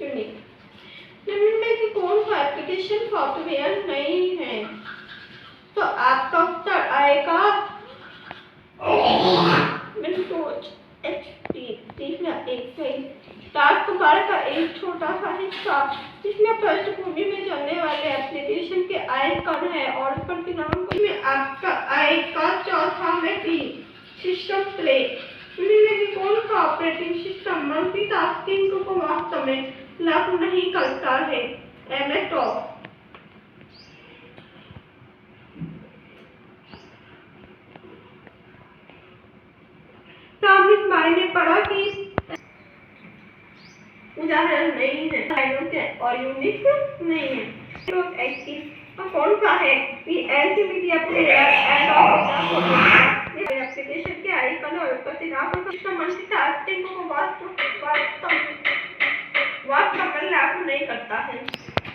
Unique निम्न में से कौन सा एप्लीकेशन सॉफ्टवेयर नहीं है? तो आपका उत्तर आएगा विंडोज एक्सपी। तीसरा एक सही टास्क बार का एक छोटा सा हिस्सा जिसमें पृष्ठभूमि में चलने वाले एप्लीकेशन के आइकन है और परिणाम में आपका आएगा चौथा में भी सिस्टम प्ले। इनमें कौन सा ऑपरेटिंग सिस्टम मल्टीटास्किंग को वास्तव में लागू नहीं करता है? MS DOS। इस बारे में पढ़ा कि उदाहरण नहीं है और यूनिक नहीं है। तो कौन सा है? ऐसी मीडिया प्लेयर एप्लीकेशन के आइकन और सिस्टम मल्टीटास्किंग को वास्तव में लागू नहीं करता है।